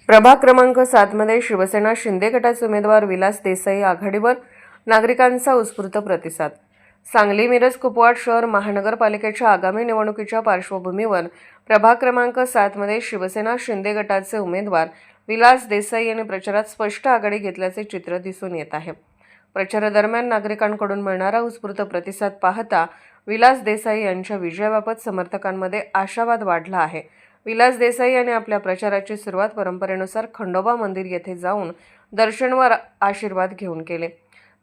प्रभाग क्रमांक 7 मध्ये शिवसेना शिंदे गटाचे उमेदवार विलास देसाई आघाडीवर, नागरिकांचा उत्स्फूर्त प्रतिसाद। सांगली, मिरज, कुपवाड शहर महानगरपालिकेच्या आगामी निवडणुकीच्या पार्श्वभूमीवर प्रभाग क्रमांक 7 मध्ये शिवसेना शिंदे गटाचे उमेदवार विलास देसाई यांनी प्रचारात स्पष्ट आघाडी घेतल्याचे चित्र दिसून येत आहे। प्रचारादरम्यान नागरिकांकडून मिळणारा उत्स्फूर्त प्रतिसाद पाहता विलास देसाई यांच्या विजयाबाबत समर्थकांमध्ये आशावाद वाढला आहे। विलास देसाई यांनी आपल्या प्रचाराची सुरुवात परंपरेनुसार खंडोबा मंदिर येथे जाऊन दर्शन व आशीर्वाद घेऊन केले।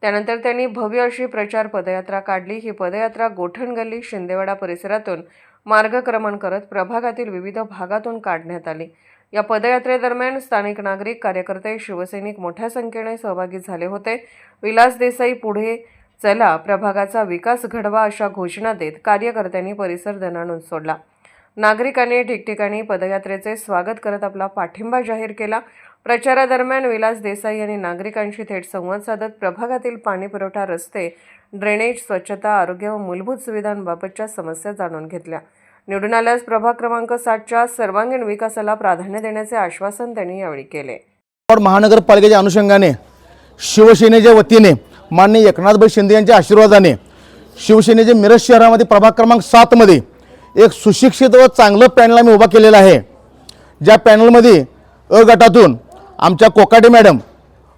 त्यानंतर त्यांनी भव्य अशी प्रचार पदयात्रा काढली। ही पदयात्रा गोठण गल्ली, शिंदेवाडा परिसरातून मार्गक्रमण करत प्रभागातील विविध भागातून काढण्यात आली। या पदयात्रेदरम्यान स्थानिक नागरिक, कार्यकर्ते, शिवसैनिक मोठ्या संख्येने सहभागी झाले होते। विलास देसाई पुढे चला, प्रभागाचा विकास घडवा अशा घोषणा देत कार्यकर्त्यांनी परिसर दणाणून सोडला। नागरिकांनी ठिकठिकाणी पदयात्रेचे स्वागत करत आपला पाठिंबा जाहीर केला। प्रचारादरम्यान विलास देसाई यांनी नागरिकांशी थेट संवाद साधत प्रभागातील पाणी पुरवठा, रस्ते, ड्रेनेज, स्वच्छता, आरोग्य व मूलभूत सुविधांबाबतच्या समस्या जाणून घेतल्या। निवडून आल्यास प्रभाग क्रमांक 7च्या सर्वांगीण विकासाला प्राधान्य देण्याचे आश्वासन त्यांनी यावेळी केले। महानगरपालिकेच्या अनुषंगाने शिवसेनेच्या वतीने माननीय एकनाथभाई शिंदे यांच्या आशीर्वादाने शिवसेनेचे मिरज शहरामध्ये प्रभाग क्रमांक 7 मध्ये एक सुशिक्षित व चांगलं पॅनल आम्ही उभा केलेला आहे। ज्या पॅनलमध्ये अ गटातून आमच्या कोकाटे मॅडम,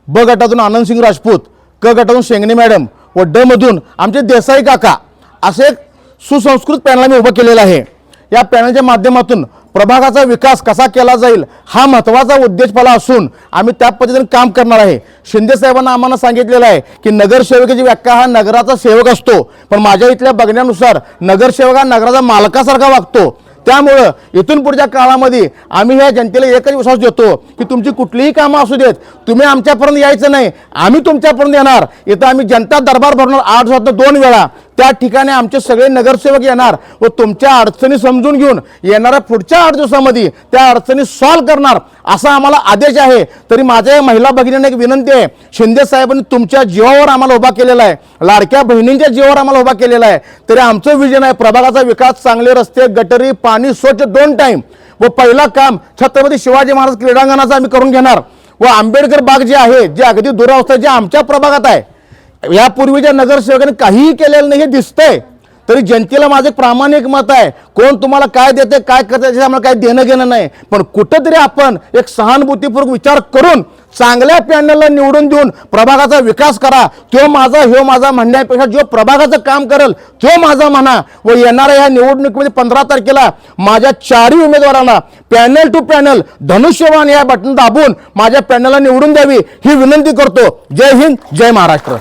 ब गटातून आनंदसिंग राजपूत, क गटातून शेंगणे मॅडम व ड मधून आमचे देसाई काका असे एक सुसंस्कृत पॅनल आम्ही उभा केलेला आहे। या पॅनलच्या माध्यमातून प्रभागाचा विकास कसा केला जाईल हा महत्त्वाचा उद्देशपाला असून आम्ही त्या पद्धतीने काम करणार आहे। शिंदे साहेबांना आम्हाला सांगितलेलं आहे की नगरसेवकाची व्याख्या हा नगराचा सेवक असतो, पण माझ्या इथल्या बघण्यानुसार नगरसेवक हा नगराचा मालकासारखा वागतो। त्यामुळे इथून पुढच्या काळामध्ये आम्ही ह्या जनतेला एकच विश्वास देतो की तुमची कुठलीही कामं असू देत, तुम्ही आमच्यापर्यंत यायचं नाही, आम्ही तुमच्यापर्यंत येणार। इथं आम्ही जनता दरबार भरणार 8 दिवसात 2 वेळा। त्या ठिकाणी आमचे सगळे नगरसेवक येणार व तुमच्या अडचणी समजून घेऊन येणाऱ्या पुढच्या 8 दिवसामध्ये त्या अडचणी सॉल्व्ह करणार असा आम्हाला आदेश आहे। तरी माझ्या महिला भगिनींना एक विनंती आहे, शिंदे साहेबांनी तुमच्या जीवावर आम्हाला उभा केलेला आहे, लाडक्या बहिणींच्या जीवावर आम्हाला उभा केलेला आहे। तरी आमचं विजन आहे प्रभागाचा विकास, चांगले रस्ते, गटरी, पाणी स्वच्छ 2 टाइम व पहिला काम छत्रपती शिवाजी महाराज क्रीडांगणाचं आम्ही करून घेणार व आंबेडकर बाग जे आहे, जे अगदी दुरावस्था जे आमच्या प्रभागात आहे, यापूर्वीच्या नगरसेवकांनी काहीही केलेलं नाही हे दिसतंय। तरी जनतेला माझे प्रामाणिक मत आहे, कोण तुम्हाला काय देते काय करते त्याचं आम्हाला काय देणं घेणं नाही, पण कुठंतरी आपण एक सहानुभूतीपूर्वक विचार करून चांगल्या पॅनलला निवडून देऊन प्रभागाचा विकास करा। तो माझा ह्यो माझा म्हणण्यापेक्षा जो प्रभागाचं काम करेल तो माझा म्हणा व येणाऱ्या या निवडणुकीमध्ये 15 तारखेला माझ्या 4ही उमेदवारांना पॅनल टू पॅनल धनुष्यबाण या बटन दाबून माझ्या पॅनलला निवडून द्यावी ही विनंती करतो। जय हिंद, जय महाराष्ट्र।